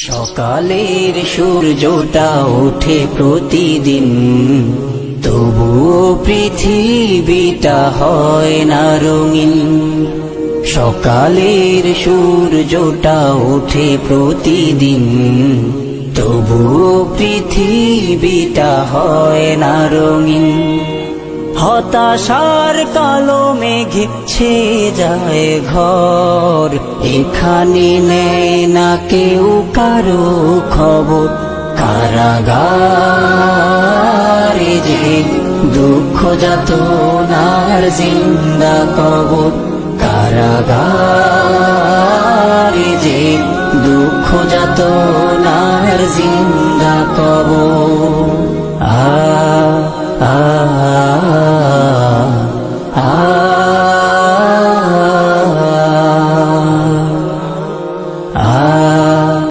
সকালের সূর্যটা ওঠে প্রতিদিন, তবুও পৃথিবীটা হয় না রঙিন। সকালের সূর্যটা ওঠে প্রতিদিন, তবুও পৃথিবীটা হয় না রঙিন। হতাশার কালো মেঘে ছেয়ে যায় ঘর, এখানে নেয় না কেউ কারো খবর। কারাগারে যে দুঃখ যাতনার জিন্দা কবর, কারাগারে যে দুঃখ যাতনার জিন্দা কবর। আ আ আ